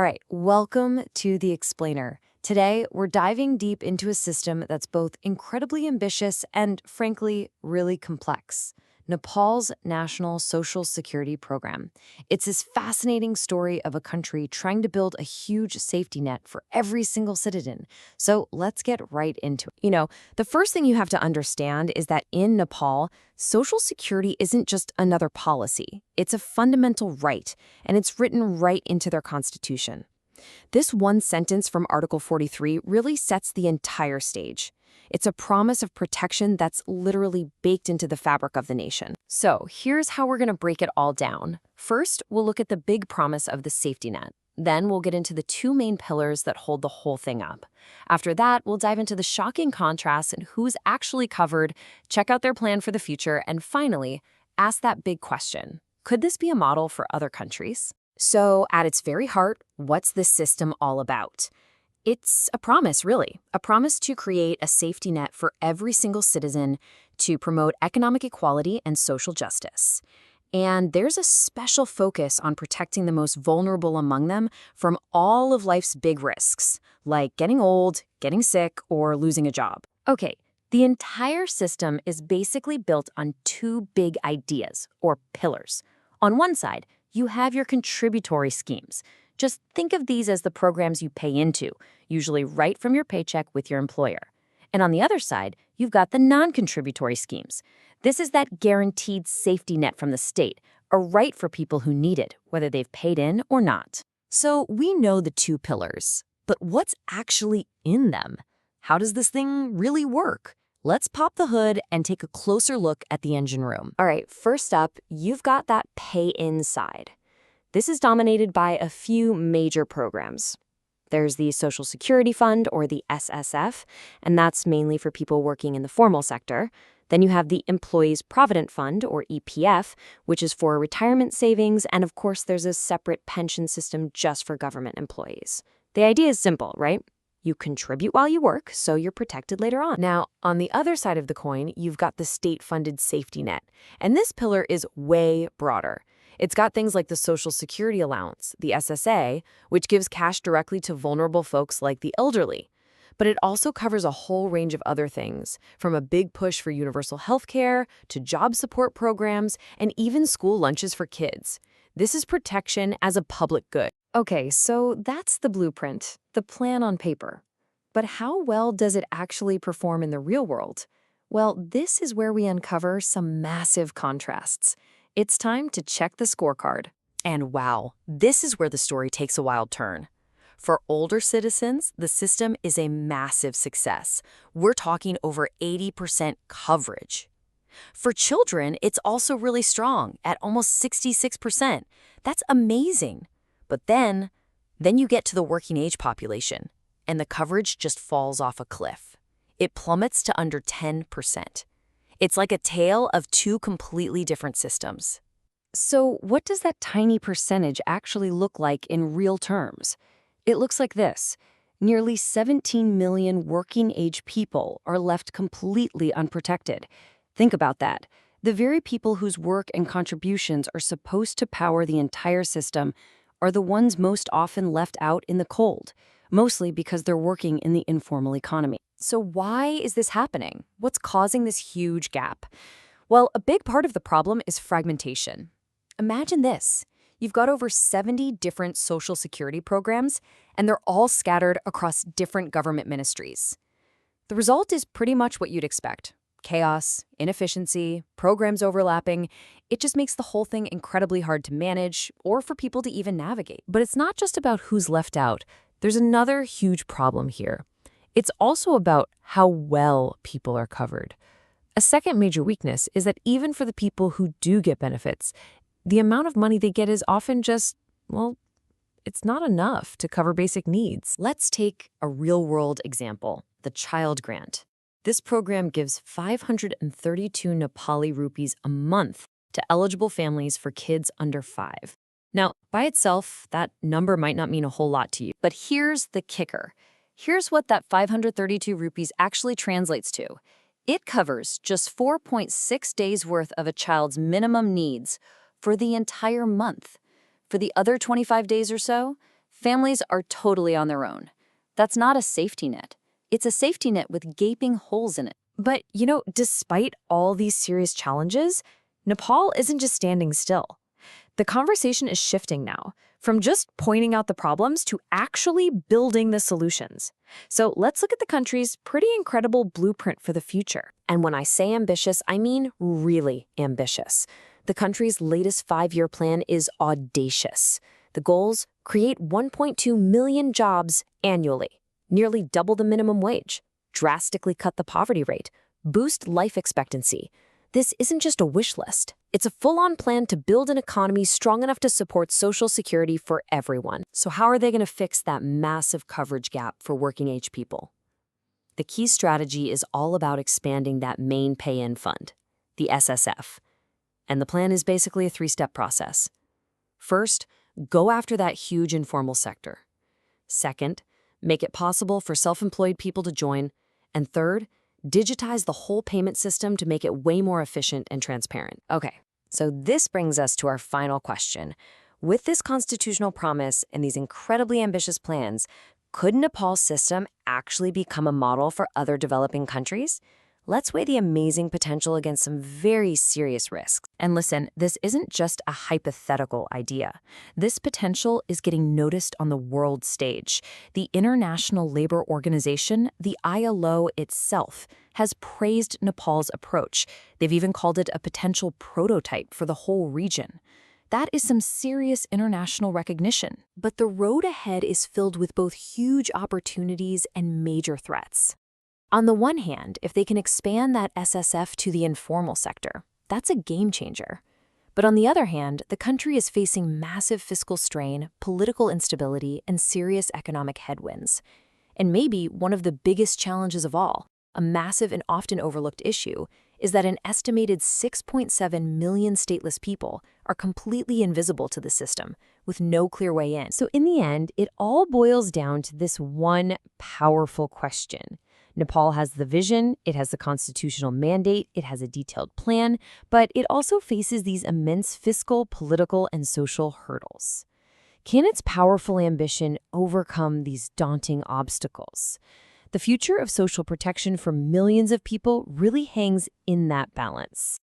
All right, welcome to The Explainer. Today, we're diving deep into a system that's both incredibly ambitious and, frankly, really complex. Nepal's National Social Security Program. It's this fascinating story of a country trying to build a huge safety net for every single citizen. So let's get right into it. The first thing you have to understand is that in Nepal, Social Security isn't just another policy. It's a fundamental right, and it's written right into their constitution. This one sentence from Article 43 really sets the entire stage. It's a promise of protection that's literally baked into the fabric of the nation. So here's how we're going to break it all down. First, we'll look at the big promise of the safety net. Then we'll get into the two main pillars that hold the whole thing up. After that, we'll dive into the shocking contrasts and who's actually covered, check out their plan for the future, and finally, ask that big question. Could this be a model for other countries? So, at its very heart, what's this system all about? It's a promise, really. A promise to create a safety net for every single citizen to promote economic equality and social justice. And there's a special focus on protecting the most vulnerable among them from all of life's big risks, like getting old, getting sick, or losing a job. Okay, the entire system is basically built on two big ideas, or pillars. On one side, you have your contributory schemes. Just think of these as the programs you pay into, usually right from your paycheck with your employer. And on the other side, you've got the non-contributory schemes. This is that guaranteed safety net from the state, a right for people who need it, whether they've paid in or not. So we know the two pillars, but what's actually in them? How does this thing really work? Let's pop the hood and take a closer look at the engine room. All right, first up, you've got that pay-in side. This is dominated by a few major programs. There's the Social Security Fund, or the SSF, and that's mainly for people working in the formal sector. Then you have the Employees Provident Fund, or EPF, which is for retirement savings, and of course there's a separate pension system just for government employees. The idea is simple, right? You contribute while you work, so you're protected later on. Now, on the other side of the coin, you've got the state-funded safety net, and this pillar is way broader. It's got things like the Social Security Allowance, the SSA, which gives cash directly to vulnerable folks like the elderly. But it also covers a whole range of other things, from a big push for universal health care to job support programs and even school lunches for kids. This is protection as a public good. Okay, so that's the blueprint, the plan on paper. But how well does it actually perform in the real world? Well, this is where we uncover some massive contrasts. It's time to check the scorecard. And wow, this is where the story takes a wild turn. For older citizens, the system is a massive success. We're talking over 80% coverage. For children, it's also really strong at almost 66%. That's amazing. But then you get to the working age population, and the coverage just falls off a cliff. It plummets to under 10%. It's like a tale of two completely different systems. So what does that tiny percentage actually look like in real terms? It looks like this. Nearly 17 million working-age people are left completely unprotected. Think about that. The very people whose work and contributions are supposed to power the entire system are the ones most often left out in the cold, mostly because they're working in the informal economy. So why is this happening? What's causing this huge gap? Well, a big part of the problem is fragmentation. Imagine this. You've got over 70 different Social Security programs, and they're all scattered across different government ministries. The result is pretty much what you'd expect. Chaos, inefficiency, programs overlapping. It just makes the whole thing incredibly hard to manage or for people to even navigate. But it's not just about who's left out. There's another huge problem here. It's also about how well people are covered. A second major weakness is that even for the people who do get benefits, the amount of money they get is often just, well, it's not enough to cover basic needs. Let's take a real-world example, the child grant. This program gives 532 Nepali rupees a month to eligible families for kids under 5. Now, by itself, that number might not mean a whole lot to you, but here's the kicker. Here's what that 532 rupees actually translates to. It covers just 4.6 days worth of a child's minimum needs for the entire month. For the other 25 days or so, families are totally on their own. That's not a safety net. It's a safety net with gaping holes in it. But, despite all these serious challenges, Nepal isn't just standing still. The conversation is shifting now, from just pointing out the problems to actually building the solutions. So let's look at the country's pretty incredible blueprint for the future. And when I say ambitious, I mean really ambitious. The country's latest 5-year plan is audacious. The goals: create 1.2 million jobs annually, nearly double the minimum wage, drastically cut the poverty rate, boost life expectancy. This isn't just a wish list. It's a full-on plan to build an economy strong enough to support social security for everyone. So how are they going to fix that massive coverage gap for working-age people? The key strategy is all about expanding that main pay-in fund, the SSF. And the plan is basically a 3-step process. First, go after that huge informal sector. Second, make it possible for self-employed people to join. And third, digitize the whole payment system to make it way more efficient and transparent. Okay, so this brings us to our final question. With this constitutional promise and these incredibly ambitious plans, could Nepal's system actually become a model for other developing countries? Let's weigh the amazing potential against some very serious risks. And listen, this isn't just a hypothetical idea. This potential is getting noticed on the world stage. The International Labor Organization, the ILO itself, has praised Nepal's approach. They've even called it a potential prototype for the whole region. That is some serious international recognition. But the road ahead is filled with both huge opportunities and major threats. On the one hand, if they can expand that SSF to the informal sector, that's a game changer. But on the other hand, the country is facing massive fiscal strain, political instability, and serious economic headwinds. And maybe one of the biggest challenges of all, a massive and often overlooked issue, is that an estimated 6.7 million stateless people are completely invisible to the system, with no clear way in. So in the end, it all boils down to this one powerful question. Nepal has the vision, it has the constitutional mandate, it has a detailed plan, but it also faces these immense fiscal, political, and social hurdles. Can its powerful ambition overcome these daunting obstacles? The future of social protection for millions of people really hangs in that balance.